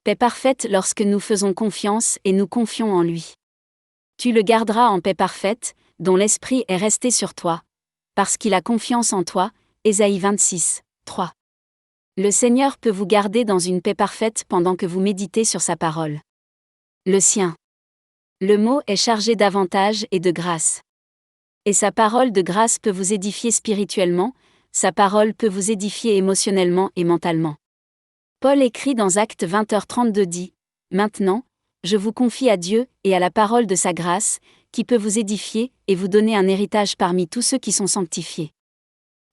Paix parfaite lorsque nous faisons confiance et nous confions en lui. Tu le garderas en paix parfaite, dont l'esprit est resté sur toi, parce qu'il a confiance en toi. Ésaïe 26, 3. Le Seigneur peut vous garder dans une paix parfaite pendant que vous méditez sur sa parole. Le sien. Le mot est chargé d'avantages et de grâce. Et sa parole de grâce peut vous édifier spirituellement, sa parole peut vous édifier émotionnellement et mentalement. Paul écrit dans Actes 20h32 dit « Maintenant, je vous confie à Dieu et à la parole de sa grâce, qui peut vous édifier et vous donner un héritage parmi tous ceux qui sont sanctifiés. »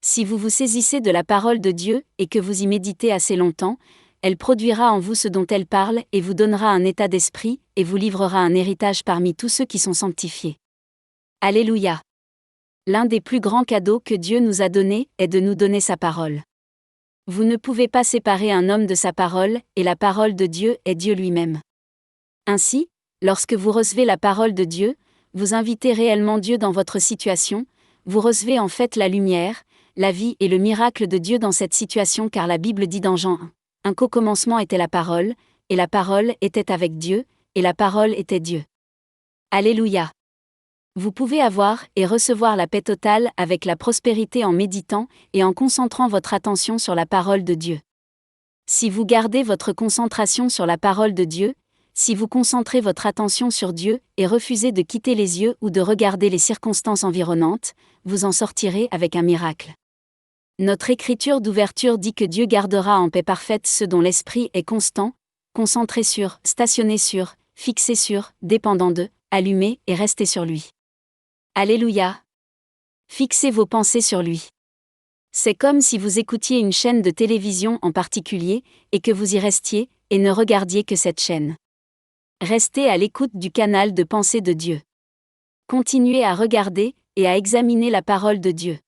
Si vous vous saisissez de la parole de Dieu et que vous y méditez assez longtemps, elle produira en vous ce dont elle parle et vous donnera un état d'esprit et vous livrera un héritage parmi tous ceux qui sont sanctifiés. Alléluia. L'un des plus grands cadeaux que Dieu nous a donnés est de nous donner sa parole. Vous ne pouvez pas séparer un homme de sa parole, et la parole de Dieu est Dieu lui-même. Ainsi, lorsque vous recevez la parole de Dieu, vous invitez réellement Dieu dans votre situation, vous recevez en fait la lumière, la vie et le miracle de Dieu dans cette situation car la Bible dit dans Jean 1, qu'au commencement était la parole, et la parole était avec Dieu, et la parole était Dieu. Alléluia. Vous pouvez avoir et recevoir la paix totale avec la prospérité en méditant et en concentrant votre attention sur la parole de Dieu. Si vous gardez votre concentration sur la parole de Dieu, si vous concentrez votre attention sur Dieu et refusez de quitter les yeux ou de regarder les circonstances environnantes, vous en sortirez avec un miracle. Notre écriture d'ouverture dit que Dieu gardera en paix parfaite ceux dont l'esprit est constant, concentré sur, stationné sur, fixé sur, dépendant de, allumé et resté sur lui. Alléluia. Fixez vos pensées sur lui. C'est comme si vous écoutiez une chaîne de télévision en particulier, et que vous y restiez, et ne regardiez que cette chaîne. Restez à l'écoute du canal de pensée de Dieu. Continuez à regarder, et à examiner la parole de Dieu.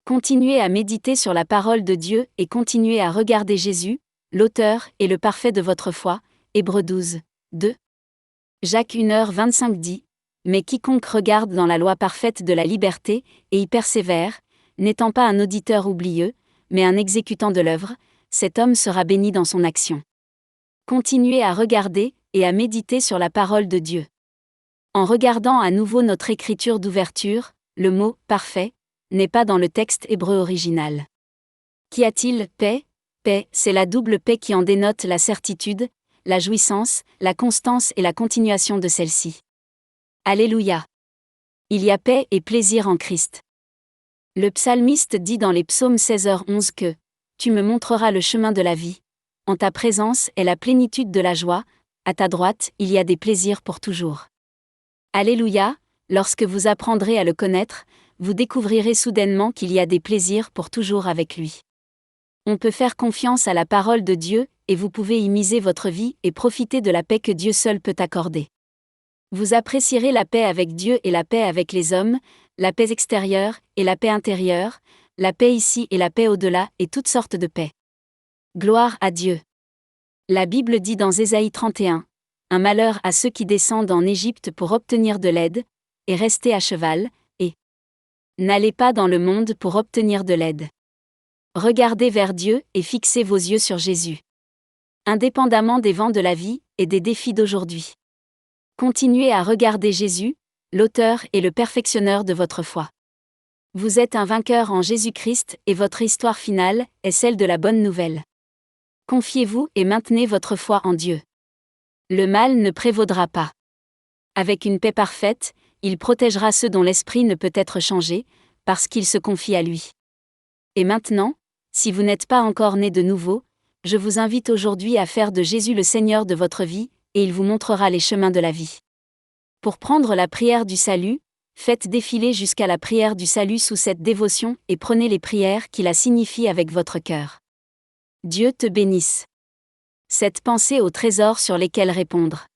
Continuez à méditer sur la parole de Dieu et continuez à regarder Jésus, l'auteur et le parfait de votre foi. Hébreux 12, 2. Jacques 1h25 dit « Mais quiconque regarde dans la loi parfaite de la liberté, et y persévère, n'étant pas un auditeur oublieux, mais un exécutant de l'œuvre, cet homme sera béni dans son action. » Continuez à regarder et à méditer sur la parole de Dieu. En regardant à nouveau notre écriture d'ouverture, le mot « parfait » n'est pas dans le texte hébreu original. Qu'y a-t-il ? Paix. Paix, c'est la double paix qui en dénote la certitude, la jouissance, la constance et la continuation de celle-ci. Alléluia. Il y a paix et plaisir en Christ. Le psalmiste dit dans les psaumes 16h11 que « Tu me montreras le chemin de la vie. En ta présence est la plénitude de la joie, à ta droite il y a des plaisirs pour toujours. » Alléluia, lorsque vous apprendrez à le connaître, vous découvrirez soudainement qu'il y a des plaisirs pour toujours avec lui. On peut faire confiance à la parole de Dieu, et vous pouvez y miser votre vie et profiter de la paix que Dieu seul peut accorder. Vous apprécierez la paix avec Dieu et la paix avec les hommes, la paix extérieure et la paix intérieure, la paix ici et la paix au-delà et toutes sortes de paix. Gloire à Dieu. La Bible dit dans Ésaïe 31, « Un malheur à ceux qui descendent en Égypte pour obtenir de l'aide, et restez à cheval, et n'allez pas dans le monde pour obtenir de l'aide. Regardez vers Dieu et fixez vos yeux sur Jésus. » Indépendamment des vents de la vie et des défis d'aujourd'hui. Continuez à regarder Jésus, l'auteur et le perfectionneur de votre foi. Vous êtes un vainqueur en Jésus-Christ et votre histoire finale est celle de la bonne nouvelle. Confiez-vous et maintenez votre foi en Dieu. Le mal ne prévaudra pas. Avec une paix parfaite, il protégera ceux dont l'esprit ne peut être changé, parce qu'ils se confient à lui. Et maintenant, si vous n'êtes pas encore né de nouveau, je vous invite aujourd'hui à faire de Jésus le Seigneur de votre vie, et il vous montrera les chemins de la vie. Pour prendre la prière du salut, faites défiler jusqu'à la prière du salut sous cette dévotion et prenez les prières qui la signifient avec votre cœur. Dieu te bénisse. Cette pensée au trésor sur lesquels répondre.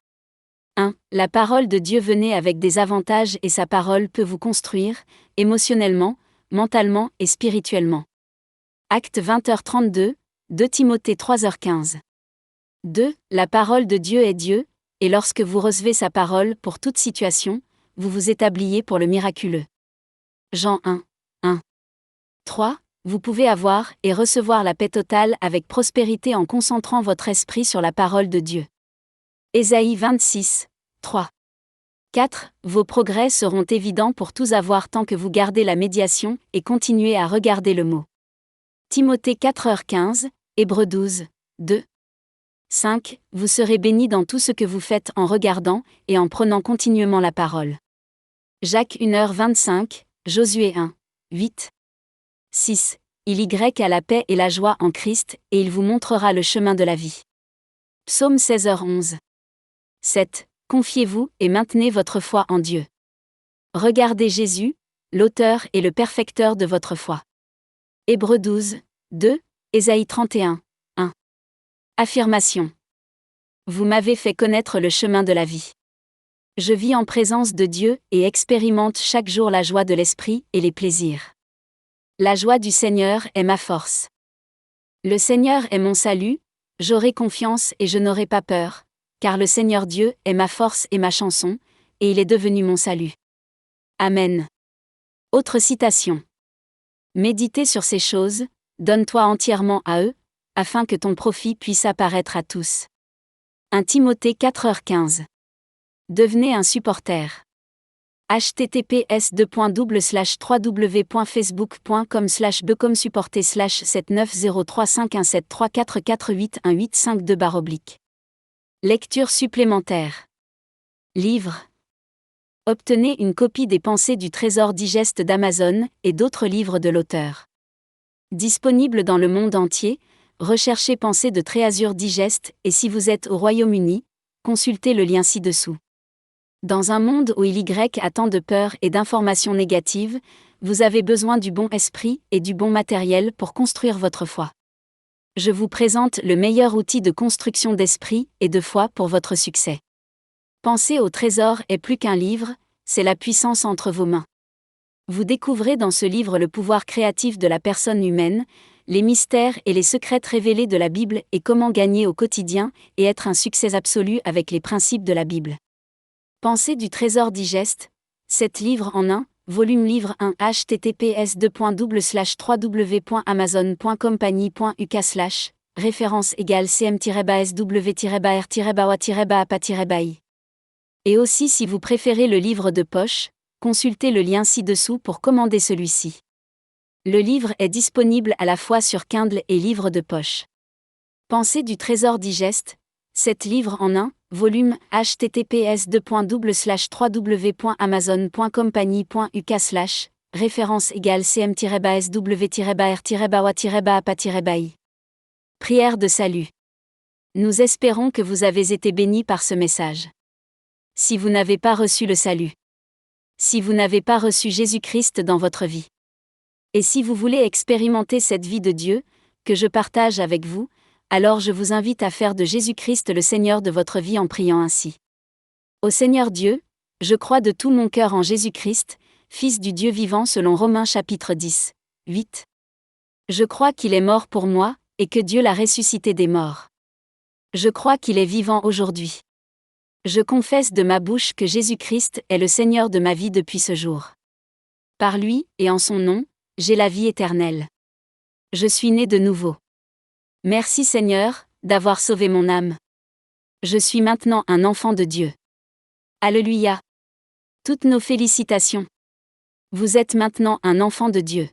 1. La parole de Dieu venait avec des avantages et sa parole peut vous construire, émotionnellement, mentalement et spirituellement. Actes 20h32, 2 Timothée 3h15. 2. La parole de Dieu est Dieu, et lorsque vous recevez sa parole pour toute situation, vous vous établiez pour le miraculeux. Jean 1, 1. 3. vous pouvez avoir et recevoir la paix totale avec prospérité en concentrant votre esprit sur la parole de Dieu. Ésaïe 26, 3. 4. Vos progrès seront évidents pour tous avoir tant que vous gardez la médiation et continuez à regarder le mot. Timothée 4h15, Hébreux 12, 2. 5. Vous serez bénis dans tout ce que vous faites en regardant et en prenant continuellement la parole. Jacques 1h25, Josué 1, 8. 6. Il y a la paix et la joie en Christ, et il vous montrera le chemin de la vie. Psaume 16h11. 7. Confiez-vous et maintenez votre foi en Dieu. Regardez Jésus, l'auteur et le perfecteur de votre foi. Hébreux 12, 2, Ésaïe 31, 1. Affirmation. Vous m'avez fait connaître le chemin de la vie. Je vis en présence de Dieu et expérimente chaque jour la joie de l'esprit et les plaisirs. La joie du Seigneur est ma force. Le Seigneur est mon salut, j'aurai confiance et je n'aurai pas peur, car le Seigneur Dieu est ma force et ma chanson, et il est devenu mon salut. Amen. Autre citation. Méditez sur ces choses, donne-toi entièrement à eux, afin que ton profit puisse apparaître à tous. 1 Timothée 4h15. Devenez un supporter. https://www.facebook.com/become-supporter/790351734481852/. Lecture supplémentaire. Livre. Obtenez une copie des Pensées du Trésor Digeste d'Amazon et d'autres livres de l'auteur. Disponible dans le monde entier, recherchez Pensées de Tréasure Digeste et si vous êtes au Royaume-Uni, consultez le lien ci-dessous. Dans un monde où il y a tant de peur et d'informations négatives, vous avez besoin du bon esprit et du bon matériel pour construire votre foi. Je vous présente le meilleur outil de construction d'esprit et de foi pour votre succès. Penser au trésor est plus qu'un livre, c'est la puissance entre vos mains. Vous découvrez dans ce livre le pouvoir créatif de la personne humaine, les mystères et les secrets révélés de la Bible et comment gagner au quotidien et être un succès absolu avec les principes de la Bible. Pensée du Trésor Digeste, 7 livres en 1, volume livre 1 https://www.amazon.compagnie.uk/ référence égale cm-sw-r-bawa-apa-i. Et aussi si vous préférez le livre de poche, consultez le lien ci-dessous pour commander celui-ci. Le livre est disponible à la fois sur Kindle et livre de poche. Pensée du Trésor Digeste, 7 livres en 1, volume https://www.amazon.compagnie.uk/ référence égale cm-sw-r-bawa-apa-i. Prière de salut. Nous espérons que vous avez été bénis par ce message. Si vous n'avez pas reçu le salut, si vous n'avez pas reçu Jésus-Christ dans votre vie, et si vous voulez expérimenter cette vie de Dieu, que je partage avec vous, alors je vous invite à faire de Jésus-Christ le Seigneur de votre vie en priant ainsi. Ô Seigneur Dieu, je crois de tout mon cœur en Jésus-Christ, Fils du Dieu vivant selon Romains chapitre 10, 8. Je crois qu'il est mort pour moi, et que Dieu l'a ressuscité des morts. Je crois qu'il est vivant aujourd'hui. Je confesse de ma bouche que Jésus-Christ est le Seigneur de ma vie depuis ce jour. Par lui, et en son nom, j'ai la vie éternelle. Je suis né de nouveau. Merci Seigneur, d'avoir sauvé mon âme. Je suis maintenant un enfant de Dieu. Alléluia. Toutes nos félicitations. Vous êtes maintenant un enfant de Dieu.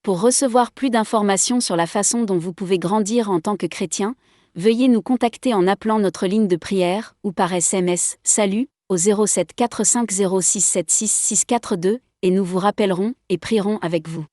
Pour recevoir plus d'informations sur la façon dont vous pouvez grandir en tant que chrétien, veuillez nous contacter en appelant notre ligne de prière ou par SMS « Salut » au 07 450 676 642 et nous vous rappellerons et prierons avec vous.